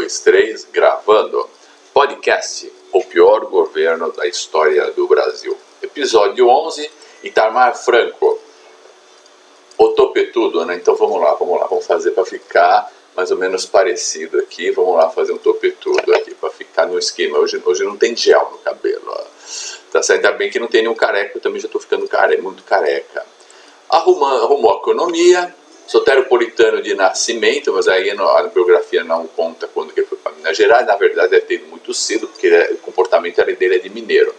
dois, três, gravando. Podcast, o pior governo da história do Brasil. Episódio 11, Itamar Franco. O topetudo, né? Então vamos lá, vamos fazer para ficar mais ou menos parecido aqui. Vamos lá fazer um topetudo aqui para ficar no esquema. Hoje não tem gel no cabelo, ó. Tá certo? Ainda bem que não tem nenhum careca, eu também já estou ficando muito careca. Arrumou a economia, soteropolitano de nascimento, mas aí a biografia não conta quando que ele foi para Minas Gerais. Na verdade deve ter ido muito cedo, porque o comportamento dele é de mineiro.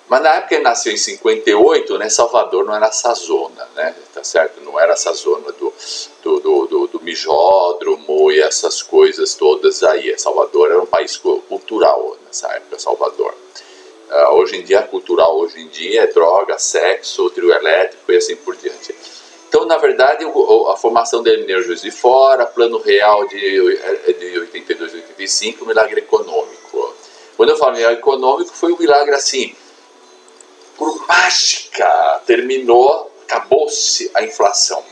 Mas na época ele nasceu em 58, né, Salvador não era essa zona, né, tá certo? Não era essa zona do mijódromo e essas coisas todas aí. Salvador era um país cultural nessa época, Salvador. Hoje em dia, cultural hoje em dia é droga, sexo, trio elétrico e assim por diante. Então, na verdade, a formação dele mineiro Juiz de Fora, plano real de 82 e 85, milagre econômico. Quando eu falo milagre econômico, foi um milagre assim, por mágica, terminou, acabou-se a inflação,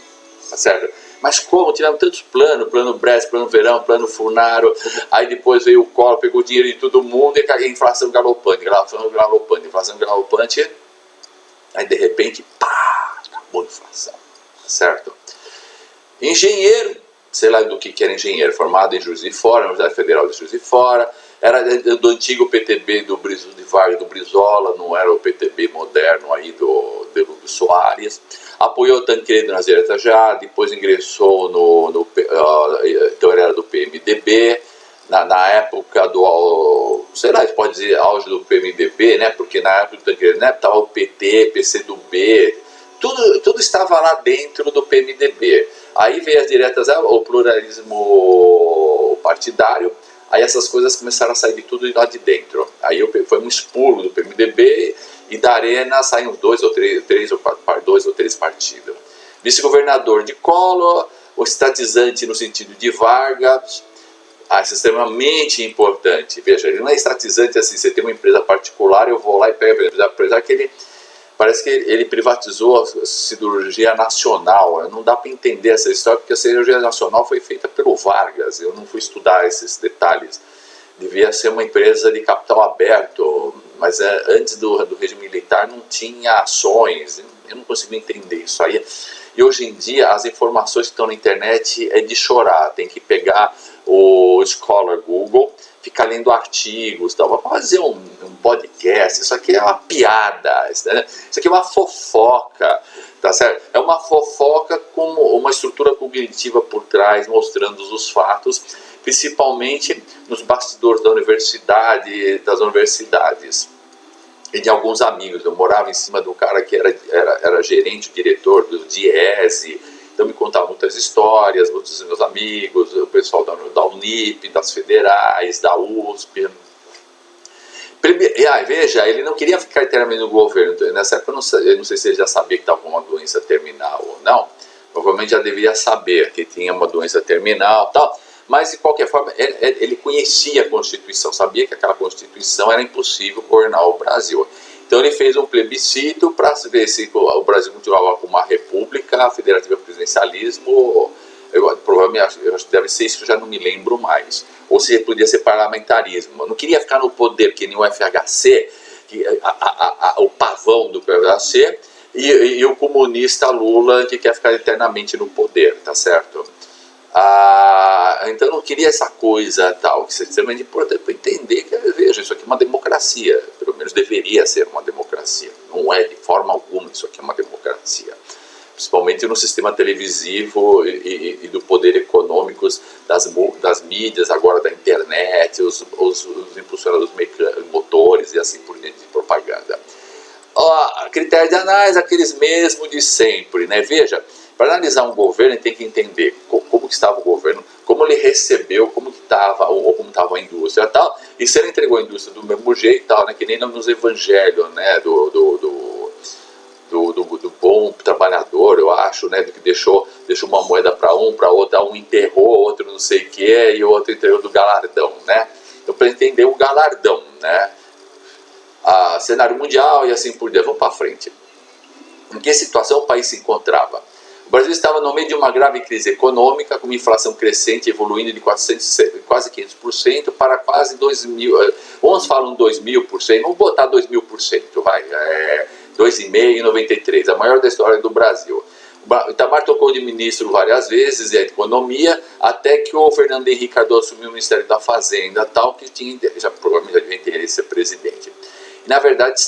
tá certo? Mas como? Tivemos tantos planos, plano Brás, plano Verão, plano Funaro, aí depois veio o Collor, pegou o dinheiro de todo mundo e a inflação galopante, aí de repente, pá, acabou a inflação, tá certo? Engenheiro, sei lá do que era engenheiro, formado em Juiz de Fora, na Universidade Federal de Juiz de Fora, era do antigo PTB do Vargas do Brizola, não era o PTB moderno aí do Delúbio Soares. Apoiou o Tancredo nas diretas já, depois ingressou então ele era do PMDB, na época do, sei lá, pode dizer auge do PMDB, né? Porque na época do Tancredo, né, estava o PT, PCdoB, tudo estava lá dentro do PMDB. Aí veio as diretas, o pluralismo partidário. Aí essas coisas começaram a sair de tudo lá de dentro. Aí foi um expurgo do PMDB e da Arena saíram dois ou três partidos. Vice-governador de Collor, o estatizante no sentido de Vargas, isso é extremamente importante. Veja, ele não é estatizante assim, você tem uma empresa particular, eu vou lá e pego a empresa, apesar que ele parece que ele privatizou a cirurgia nacional. Não dá para entender essa história, porque a cirurgia nacional foi feita pelo Vargas. Eu não fui estudar esses detalhes. Devia ser uma empresa de capital aberto, mas antes do regime militar não tinha ações. Eu não consigo entender isso aí. E hoje em dia as informações que estão na internet é de chorar. Tem que pegar o Scholar Google, ficar lendo artigos, tal. Vamos fazer um podcast. Isso aqui é uma piada, né? Isso aqui é uma fofoca, tá certo? É uma fofoca com uma estrutura cognitiva por trás, mostrando os fatos, principalmente nos bastidores das universidades e de alguns amigos. Eu morava em cima do cara que era gerente, diretor do Diese. Então me contava muitas histórias, muitos dos meus amigos, o pessoal da Unip, das federais, da USP. E aí, veja, ele não queria ficar eternamente no governo. Nessa época eu não sei se ele já sabia que estava com uma doença terminal ou não. Provavelmente já deveria saber que tinha uma doença terminal e tal. Mas de qualquer forma, ele conhecia a Constituição, sabia que aquela Constituição era impossível governar o Brasil. Então ele fez um plebiscito para ver se o Brasil continuava com uma república, federativa, presidencialismo, provavelmente deve ser isso, eu já não me lembro mais, ou se podia ser parlamentarismo. Eu não queria ficar no poder que nem o FHC, o pavão do FHC, e o comunista Lula, que quer ficar eternamente no poder, tá certo? Então eu não queria essa coisa tal, que é extremamente importante para entender que, veja, isso aqui é uma democracia, pelo menos deveria ser uma democracia, não é de forma alguma, isso aqui é uma democracia, principalmente no sistema televisivo e do poder econômico das mídias, agora da internet, os impulsionadores motores e assim por diante de propaganda. Critério de análise, aqueles mesmos de sempre, né? Veja, para analisar um governo, tem que entender como que estava o governo, como ele recebeu, como que estava, ou como estava a indústria e tal, e se ele entregou a indústria do mesmo jeito, tal, né, que nem nos evangelhos, né, do bom trabalhador, eu acho, né, do que deixou uma moeda para outro, um enterrou, outro não sei o que, e o outro entregou do galardão, né? Então, para entender o galardão, né, cenário mundial e assim por diante, vamos para frente. Em que situação o país se encontrava? O Brasil estava no meio de uma grave crise econômica, com uma inflação crescente evoluindo de quase 500% para quase 2.000, uns falam 2.000%, vamos botar 2.000%, vai, 2,5% em 93, a maior da história do Brasil. O Itamar tocou de ministro várias vezes da economia, até que o Fernando Henrique Cardoso assumiu o Ministério da Fazenda, tal, que tinha, provavelmente já devia ter ser presidente. E, na verdade,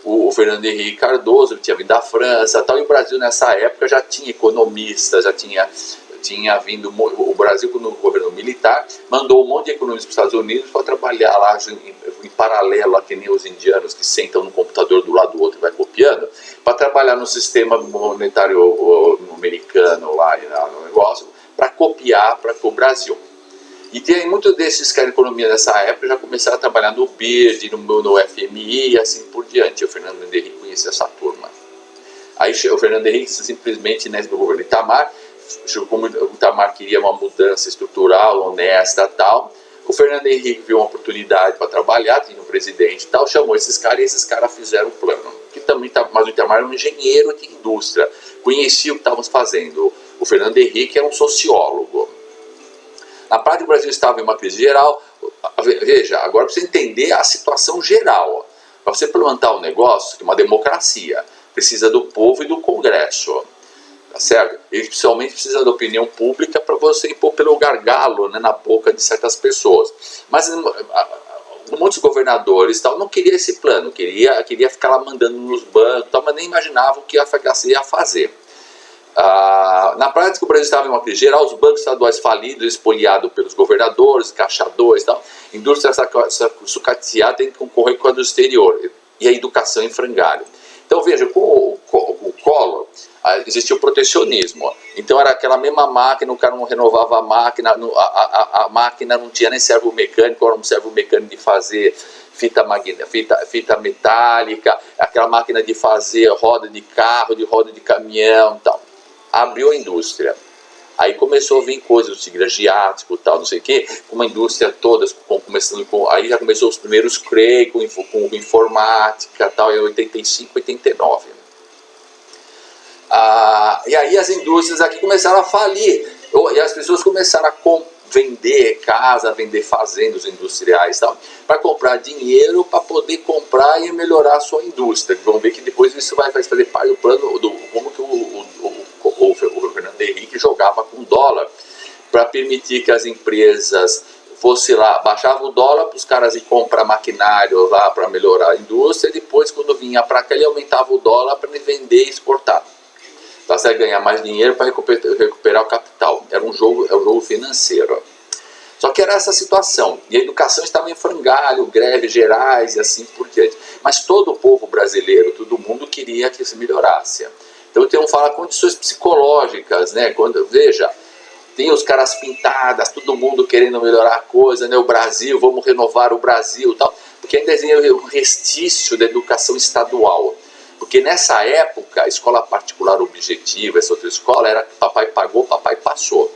o Fernando Henrique Cardoso tinha vindo da França, tal, e o Brasil nessa época já tinha economistas, já tinha vindo, o Brasil no governo militar mandou um monte de economistas para os Estados Unidos para trabalhar lá em paralelo, que nem os indianos que sentam no computador do lado do outro e vai copiando, para trabalhar no sistema monetário americano lá no negócio, para copiar para o Brasil. E tem muitos desses que eram economia nessa época já começaram a trabalhar no BIRD, no FMI e assim por diante. O Fernando Henrique conhecia essa turma. Aí o Fernando Henrique simplesmente, no governo Itamar, como o Itamar queria uma mudança estrutural, honesta e tal, o Fernando Henrique viu uma oportunidade para trabalhar, tinha um presidente e tal, chamou esses caras e esses caras fizeram um plano. Mas o Itamar era um engenheiro de indústria, conhecia o que estávamos fazendo. O Fernando Henrique era um sociólogo. Na prática, o Brasil estava em uma crise geral. Veja, agora para você entender a situação geral, para você implementar um negócio, que é uma democracia, precisa do povo e do Congresso. Tá certo? E principalmente precisa da opinião pública para você impor pelo gargalo, né, na boca de certas pessoas. Mas muitos governadores tal, não queriam esse plano, queria ficar lá mandando nos bancos, tal, mas nem imaginavam o que a FHC ia fazer. Na prática, o Brasil estava em uma crise geral, os bancos estaduais falidos, espoliados pelos governadores, caixadores, tal, indústria sucateada tem que concorrer com a do exterior, e a educação em frangalho. Então veja, com o Collor existia o protecionismo, então era aquela mesma máquina, o cara não renovava a máquina, a máquina não tinha nem servo mecânico, era um servo mecânico de fazer fita metálica, aquela máquina de fazer roda de carro, de roda de caminhão e tal. Abriu a indústria. Aí começou a vir coisas do tigre asiático, tal, não sei o quê, com uma indústria toda, aí já começou os primeiros CREI com informática, tal, em 85, 89. E aí as indústrias aqui começaram a falir, e as pessoas começaram a vender casa, vender fazendas industriais, para comprar dinheiro, para poder comprar e melhorar a sua indústria. Vamos ver que depois isso vai fazer parte do plano, como que o Fernando Henrique jogava com dólar, para permitir que as empresas fossem lá, baixava o dólar para os caras ir comprar maquinário lá para melhorar a indústria, e depois quando vinha para cá ele aumentava o dólar para vender e exportar. Para você ganhar mais dinheiro para recuperar o capital. Era um jogo financeiro. Só que era essa situação. E a educação estava em frangalho, greves gerais e assim por diante. Mas todo o povo brasileiro, todo mundo queria que isso melhorasse. Então tem fala condições psicológicas, né? Veja, tem os caras pintadas, todo mundo querendo melhorar a coisa, né? O Brasil, vamos renovar o Brasil, tal. Porque ainda é um restício da educação estadual. Porque nessa época, a escola particular objetiva, essa outra escola, era papai pagou, papai passou.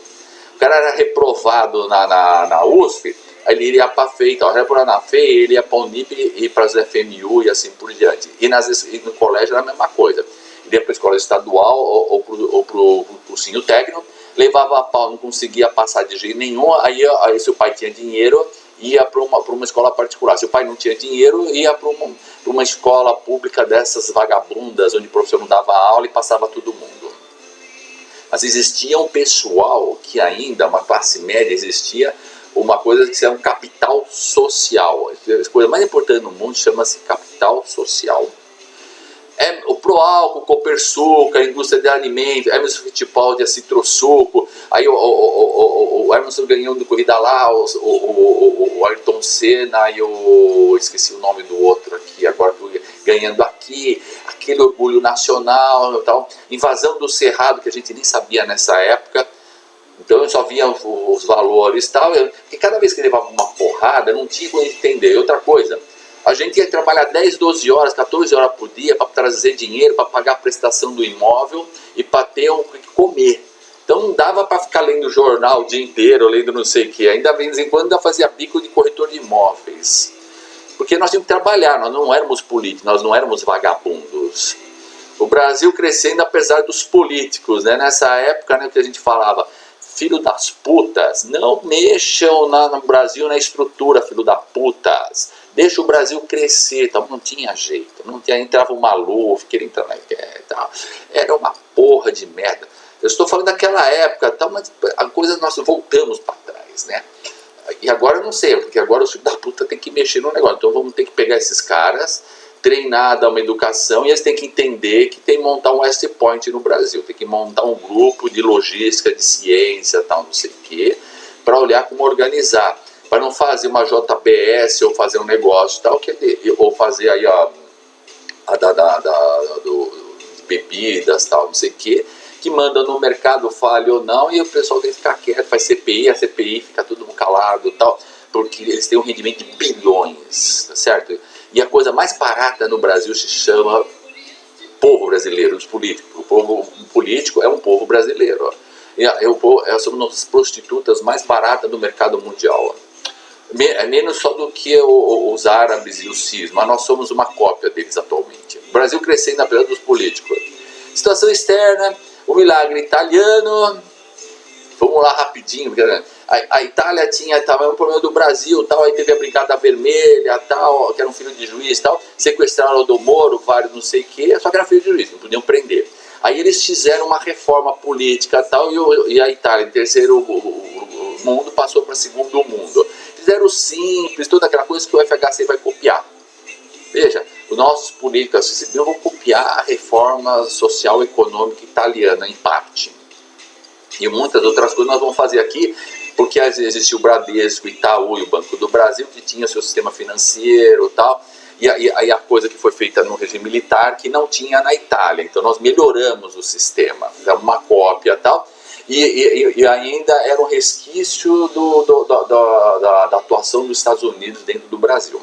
O cara era reprovado na USP, aí ele iria para a FEI, então, reprovado na FEI, ele ia para a Unip e para as FMU e assim por diante. E no colégio era a mesma coisa. Ele ia para a escola estadual ou para o cursinho técnico, levava a pau, não conseguia passar de jeito nenhum, aí se o pai tinha dinheiro, ia para uma escola particular. Se o pai não tinha dinheiro, ia para uma escola pública dessas vagabundas, onde o professor não dava aula e passava todo mundo. Mas existia um pessoal que ainda, uma classe média, existia uma coisa que é um capital social. A coisa mais importante no mundo chama-se capital social. O Proálcool, Copersucar, a indústria de alimentos, Emerson Fittipaldi, a Citrosuco, aí o Emerson ganhando de corrida lá, o Ayrton Senna e esqueci o nome do outro aqui, agora ganhando aqui, aquele orgulho nacional, tal, invasão do Cerrado, que a gente nem sabia nessa época, então eu só via os valores e tal, porque cada vez que levava uma porrada, não tinha como entender. Outra coisa, a gente ia trabalhar 10, 12 horas, 14 horas por dia para trazer dinheiro, para pagar a prestação do imóvel e para ter o que comer. Então não dava para ficar lendo jornal o dia inteiro, lendo não sei o que. Ainda de vez em quando ainda fazia bico de corretor de imóveis. Porque nós tínhamos que trabalhar, nós não éramos políticos, nós não éramos vagabundos. O Brasil crescendo apesar dos políticos, né? Nessa época, né, que a gente falava, filho das putas, não mexam no Brasil na estrutura, filho das putas. Deixa o Brasil crescer, então não tinha jeito, não tinha, entrava o Maluf, queria entrar na guerra e tal. Era uma porra de merda. Eu estou falando daquela época, tá, mas a coisa nós voltamos para trás, né? E agora eu não sei, porque agora o filho da puta tem que mexer no negócio. Então vamos ter que pegar esses caras, treinar, dar uma educação, e eles têm que entender que tem que montar um West Point no Brasil, tem que montar um grupo de logística, de ciência, tal, não sei o quê, para olhar como organizar, para não fazer uma JBS ou fazer um negócio tal, ou fazer aí do bebidas, tal, não sei o quê, que manda no mercado, fale ou não, e o pessoal tem que ficar quieto, faz CPI, a CPI fica todo mundo calado, tal, porque eles têm um rendimento de bilhões, tá certo? E a coisa mais barata no Brasil se chama povo brasileiro, os políticos. O povo político é um povo brasileiro. Somos as prostitutas mais baratas do mercado mundial. É menos só do que os árabes e os cis, mas nós somos uma cópia deles atualmente. O Brasil crescendo apesar dos políticos. Situação externa, o milagre italiano. Vamos lá rapidinho, a Itália estava um problema do Brasil, tal, aí teve a Brigada Vermelha, tal, que era um filho de juiz, tal, sequestraram o do Moro, vários não sei o que, só que era filho de juiz, não podiam prender. Aí eles fizeram uma reforma política, tal, e a Itália, em terceiro mundo, passou para segundo mundo. Fizeram simples, toda aquela coisa que o FHC vai copiar. Veja, os nossos políticos vão copiar a reforma social e econômica italiana, em parte. E muitas outras coisas nós vamos fazer aqui, porque existe o Bradesco, o Itaú e o Banco do Brasil, que tinha seu sistema financeiro e tal, e aí a coisa que foi feita no regime militar, que não tinha na Itália. Então nós melhoramos o sistema, uma cópia e tal, e ainda era um resquício da atuação dos Estados Unidos dentro do Brasil.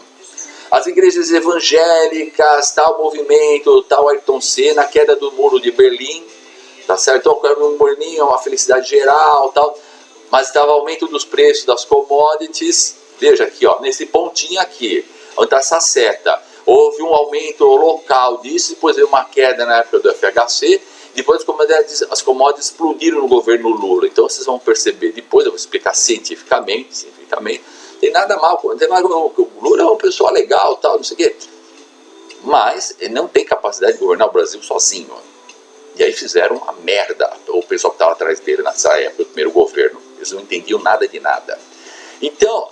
As igrejas evangélicas, tal movimento, tal Ayrton Senna, a queda do muro de Berlim, tá certo? Então, um morninho, uma felicidade geral, tal, mas estava aumento dos preços das commodities. Veja aqui, ó, nesse pontinho aqui, onde está essa seta, houve um aumento local disso, depois veio uma queda na época do FHC, depois as commodities explodiram no governo Lula. Então vocês vão perceber, depois eu vou explicar cientificamente, tem nada mal, o Lula é uma pessoa legal, tal, não sei o quê, mas ele não tem capacidade de governar o Brasil sozinho. E aí fizeram uma merda, o pessoal que estava atrás dele nessa época, o primeiro governo, eles não entendiam nada de nada. Então,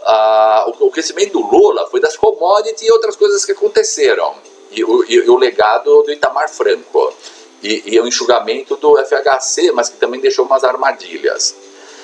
o crescimento do Lula foi das commodities e outras coisas que aconteceram, e o legado do Itamar Franco, e o enxugamento do FHC, mas que também deixou umas armadilhas.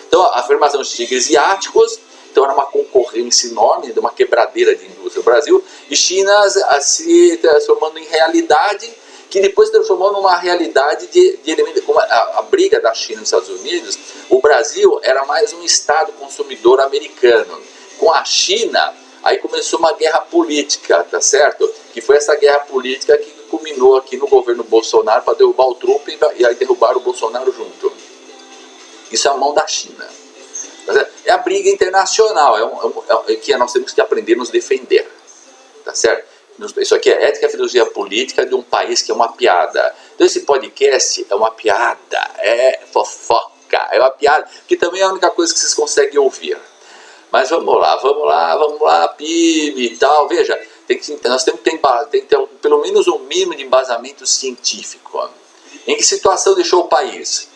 Então, a afirmação dos tigres asiáticos, então era uma concorrência enorme, de uma quebradeira de indústria no Brasil, e China se transformando em realidade, que depois se transformou numa realidade de elemento, como a briga da China e dos Estados Unidos. O Brasil era mais um estado consumidor americano. Com a China, aí começou uma guerra política, tá certo? Que foi essa guerra política que culminou aqui no governo Bolsonaro para derrubar o Trump e aí derrubaram o Bolsonaro junto. Isso é a mão da China. É a briga internacional, que nós temos que aprender a nos defender, tá certo? Isso aqui é ética e filosofia política de um país que é uma piada. Então esse podcast é uma piada, é fofoca, é uma piada, que também é a única coisa que vocês conseguem ouvir. Mas vamos lá, PIB e tal. Veja, nós temos que ter pelo menos um mínimo de embasamento científico. Em que situação deixou o país?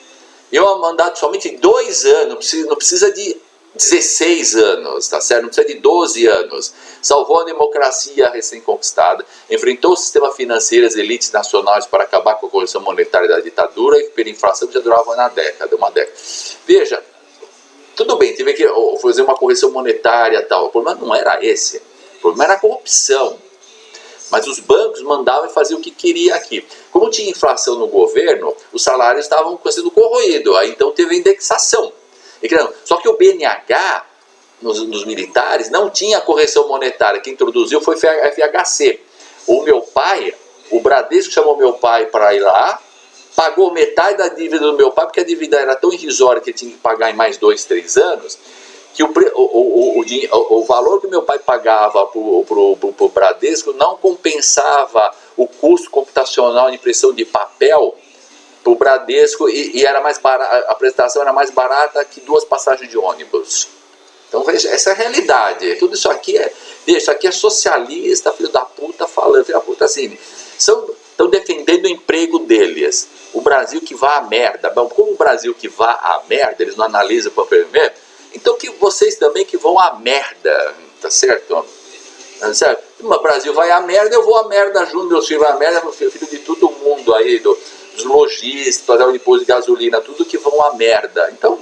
Eu um mandato somente 2 anos, não precisa de 16 anos, tá certo? Não precisa de 12 anos. Salvou a democracia recém-conquistada, enfrentou o sistema financeiro e as elites nacionais para acabar com a correção monetária da ditadura e hiperinflação que já durava uma década. Veja, tudo bem, teve que fazer uma correção monetária e tal. O problema não era esse. O problema era a corrupção. Mas os bancos mandavam e faziam o que queria aqui. Como tinha inflação no governo, os salários estavam sendo corroídos. Aí então teve indexação. Só que o BNH, nos militares, não tinha correção monetária. Quem introduziu foi o FHC. O meu pai, o Bradesco chamou meu pai para ir lá, pagou metade da dívida do meu pai, porque a dívida era tão irrisória que ele tinha que pagar em mais 2, 3 anos, que o valor que meu pai pagava para o Bradesco não compensava o custo computacional de impressão de papel para o Bradesco e era mais barata, a prestação era mais barata que 2 passagens de ônibus. Então veja, essa é a realidade. Tudo isso aqui é socialista, filho da puta falando, filho da puta assim, estão defendendo o emprego deles. O Brasil que vá à merda. Bom, como o Brasil que vá à merda, eles não analisam para primeiro, então que vocês também que vão à merda, tá certo? Certo? O Brasil vai à merda, eu vou à merda junto, meus filhos vão à merda, meu filho de todo mundo aí, dos lojistas, do imposto de gasolina, tudo que vão à merda. Então,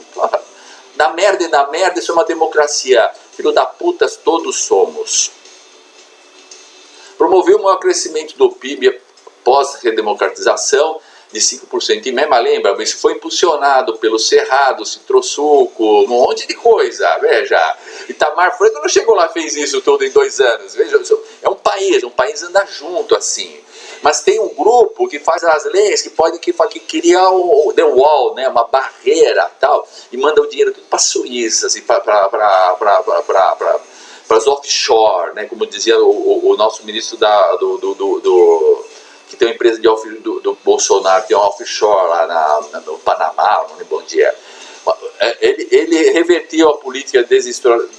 na merda e na merda, isso é uma democracia. Filho da putas todos somos. Promoveu o maior crescimento do PIB pós-redemocratização de 5% em MEMA, lembra? Isso foi impulsionado pelo Cerrado, Citrosuco, um monte de coisa, veja. Itamar Franco não chegou lá e fez isso tudo em 2 anos, veja, é um país anda junto assim. Mas tem um grupo que faz as leis que cria o The Wall, né, uma barreira tal, e manda o dinheiro tudo para a Suíça, assim, para as offshore, né, como dizia o nosso ministro que tem uma empresa do Bolsonaro, tem uma offshore lá no Panamá, não lembro onde é. Ele revertiu a política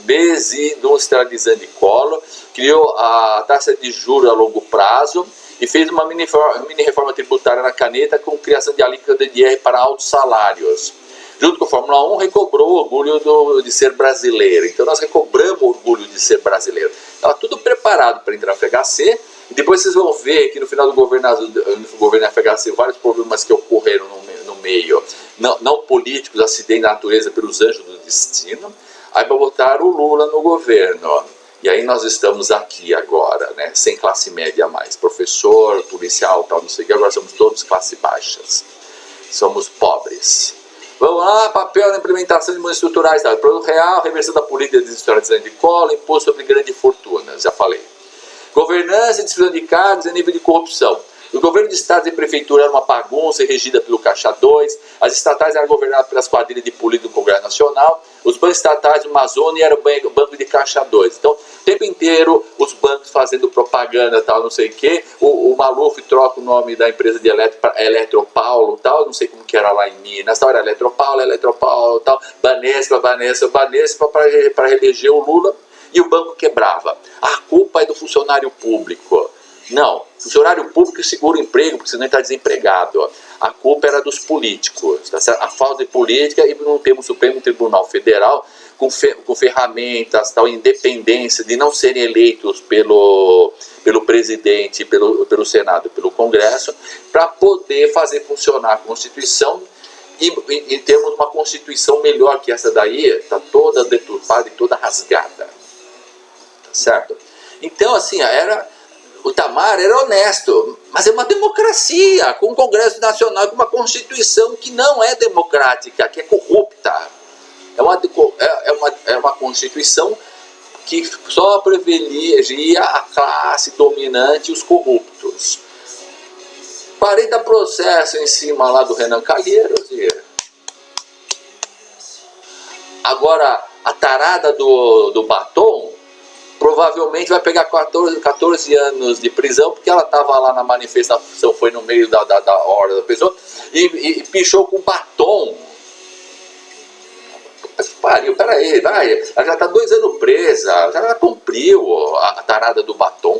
desindustrializante de Collor, criou a taxa de juros a longo prazo e fez uma mini reforma tributária na caneta com criação de alíquota de IR para altos salários. Junto com a Fórmula 1, recobrou o orgulho de ser brasileiro. Então nós recobramos o orgulho de ser brasileiro. Estava tudo preparado para entrar no FHC, e depois vocês vão ver que no final do governo FHC vários problemas que ocorreram no meio, não políticos, acidentes da natureza pelos anjos do destino, aí para botar o Lula no governo. E aí nós estamos aqui agora, né, sem classe média mais, professor, policial, tal, não sei o que, agora somos todos classe baixas, somos pobres. Vamos lá, papel na implementação de moedas estruturais, tá? Produto real, reversão da política desindustrializante de Collor, imposto sobre grandes fortunas, já falei. Governança e distribuição de cargos e nível de corrupção. O governo de estados e prefeitura era uma bagunça regida pelo Caixa 2, as estatais eram governadas pelas quadrilhas de políticos do Congresso Nacional, os bancos estatais do Amazônia eram o banco de Caixa 2. Então, o tempo inteiro, os bancos fazendo propaganda, tal, não sei o quê, o Maluf troca o nome da empresa de para Eletropaulo, tal, não sei como que era lá em Minas, tal, era Eletropaulo, tal, Banespa, para reeleger o Lula, e o banco quebrava. A culpa é do funcionário público. Não, funcionário público segura o emprego, porque senão ele está desempregado. A culpa era dos políticos, tá certo? A falta de política, e não temos o Supremo Tribunal Federal com ferramentas, tal, independência de não serem eleitos pelo presidente, pelo Senado, pelo Congresso, para poder fazer funcionar a Constituição e termos uma Constituição melhor que essa daí, está toda deturpada e toda rasgada. Tá certo? Então, assim, o Itamar era honesto, mas é uma democracia, com um Congresso Nacional, com uma Constituição que não é democrática, que é corrupta. É uma Constituição que só privilegia a classe dominante e os corruptos. 40 processos em cima lá do Renan Calheiros. Agora, a tarada do batom provavelmente vai pegar 14 anos de prisão, porque ela estava lá na manifestação, foi no meio da hora da pessoa, e pichou com batom. Pariu, peraí, vai, ela já está 2 anos presa, já cumpriu a tarada do batom.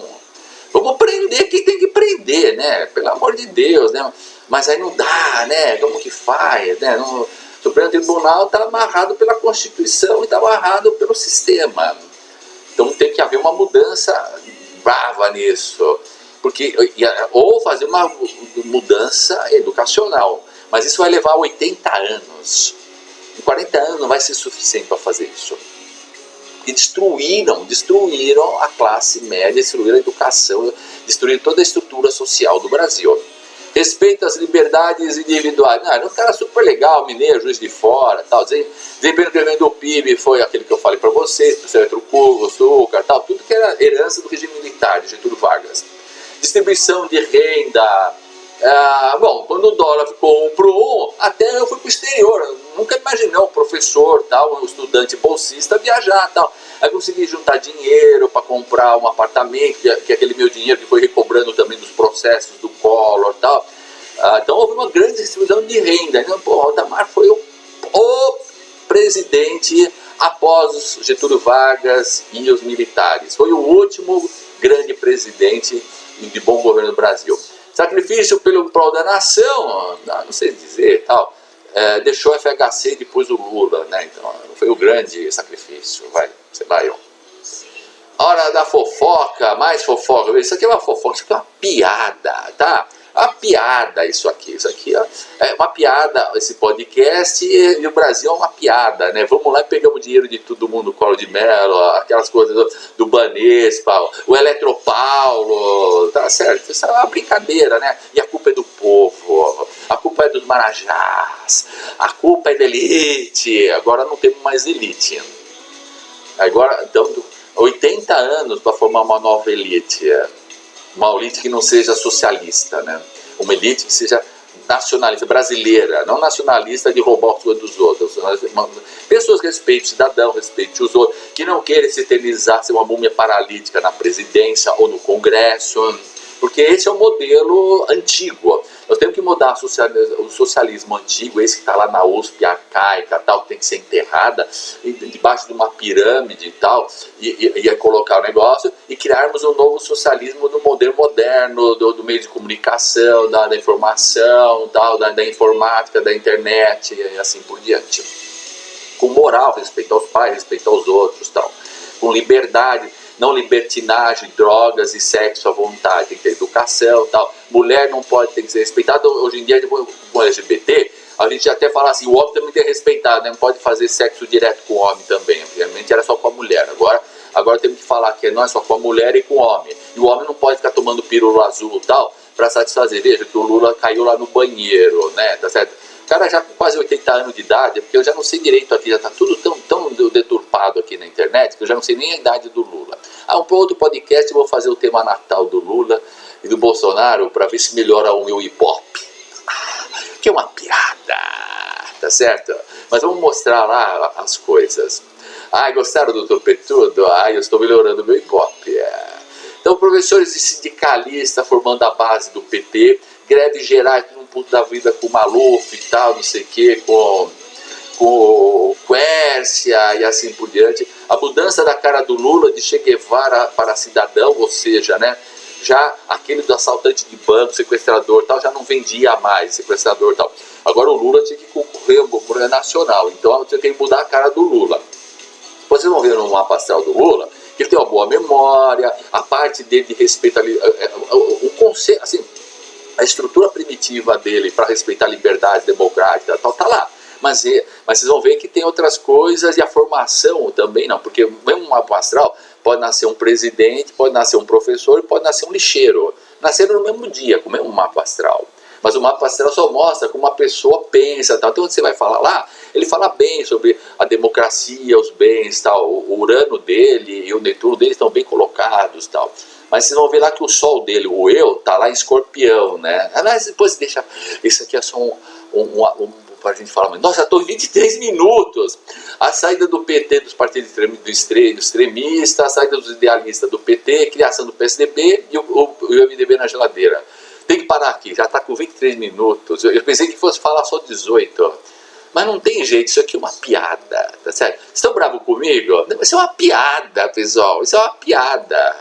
Vamos prender quem tem que prender, né? Pelo amor de Deus, né? Mas aí não dá, né? Como que faz, né? O Supremo Tribunal está amarrado pela Constituição e está amarrado pelo sistema. Então tem que haver uma mudança brava nisso, ou fazer uma mudança educacional, mas isso vai levar 80 anos. Em 40 anos não vai ser suficiente para fazer isso. E destruíram a classe média, destruíram a educação, destruíram toda a estrutura social do Brasil. Respeito às liberdades individuais. Não, era um cara super legal, mineiro, Juiz de Fora, tal. Desempenho do PIB foi aquele que eu falei para vocês, Eletrocubo, açúcar, tal. Tudo que era herança do regime militar, de Getúlio Vargas. Distribuição de renda, Bom, quando o dólar ficou 1 para 1, até eu fui para o exterior. Eu nunca imaginei um professor, tal, um estudante bolsista viajar, tal. Aí consegui juntar dinheiro para comprar um apartamento, que é aquele meu dinheiro que foi recobrando também dos processos do Collor, tal. Então houve uma grande distribuição de renda. Então, o Valdemar foi o presidente após os Getúlio Vargas e os militares. Foi o último grande presidente de bom governo do Brasil. Sacrifício pelo prol da nação, não sei dizer, tal, deixou o FHC e depois o Lula, né? Então foi o grande sacrifício, vai, sei lá eu. Hora da fofoca, mais fofoca, isso aqui é uma fofoca, isso aqui é uma piada, tá? Uma piada isso aqui é uma piada, esse podcast, e o Brasil é uma piada, né? Vamos lá e pegamos dinheiro de todo mundo, Collor de Mello, aquelas coisas do Banespa, o Eletropaulo, tá certo? Isso é uma brincadeira, né? E a culpa é do povo, a culpa é dos marajás, a culpa é da elite, agora não temos mais elite. Agora, então, 80 anos para formar uma nova elite, uma elite que não seja socialista, né? Uma elite que seja nacionalista, brasileira, não nacionalista de roubar as coisas dos outros. Pessoas que respeitem o cidadão, respeitem os outros, que não querem se eternizar, ser uma múmia paralítica na presidência ou no Congresso, porque esse é o modelo antigo. Nós temos que mudar o socialismo antigo, esse que está lá na USP, arcaica, tal, que tem que ser enterrada, debaixo de uma pirâmide e tal, e colocar o negócio, e criarmos um novo socialismo do modelo moderno, do meio de comunicação, da informação, tal, da informática, da internet, e assim por diante. Com moral, respeito aos pais, respeito aos outros, tal. Com liberdade, não libertinagem, drogas e sexo à vontade, tem que ter educação e tal. Mulher não pode ter que ser respeitada. Hoje em dia, com o LGBT, a gente até fala assim, o homem também tem que respeitar, né? Não pode fazer sexo direto com o homem também. Antigamente era só com a mulher. Agora temos que falar que não é só com a mulher e com o homem. E o homem não pode ficar tomando pílula azul e tal, para satisfazer. Veja que o Lula caiu lá no banheiro, né? Tá certo? O cara já com quase 80 anos de idade, porque eu já não sei direito aqui, já está tudo tão deturpado aqui na internet, que eu já não sei nem a idade do Lula. Um outro podcast eu vou fazer o tema natal do Lula e do Bolsonaro para ver se melhora o meu ibope. Que é uma piada, tá certo? Mas vamos mostrar lá as coisas. Gostaram do Topetudo? Eu estou melhorando o meu ibope. Então, professores e sindicalistas formando a base do PT, greve geral num ponto da vida com o Maluf e tal, não sei o que, com Quércia e assim por diante. A mudança da cara do Lula de Che Guevara para cidadão, ou seja, né, já aquele do assaltante de banco, sequestrador tal, já não vendia mais, sequestrador tal. Agora o Lula tinha que concorrer ao governo nacional, então tinha que mudar a cara do Lula. Vocês vão ver no mapa astral do Lula que ele tem uma boa memória, a parte dele de respeito o conceito, assim, a estrutura primitiva dele para respeitar a liberdade democrática tal, tá lá. Mas vocês vão ver que tem outras coisas, e a formação também não, porque mesmo um mapa astral pode nascer um presidente, pode nascer um professor e pode nascer um lixeiro. Nasceram no mesmo dia, com o mesmo mapa astral. Mas o mapa astral só mostra como uma pessoa pensa, tal. Então quando você vai falar lá, ele fala bem sobre a democracia, os bens, tal. O Urano dele e o Netuno dele estão bem colocados, tal. Mas vocês vão ver lá que o Sol dele, o Eu, tá lá em Escorpião, né? Mas depois deixa, isso aqui é só para a gente falar, mas nossa, estou em 23 minutos. A saída do PT dos partidos extremistas, a saída dos idealistas do PT, criação do PSDB e o MDB na geladeira. Tem que parar aqui, já está com 23 minutos. Eu pensei que fosse falar só 18. Mas não tem jeito, isso aqui é uma piada, tá certo? Estão bravos comigo? Isso é uma piada, pessoal, isso é uma piada.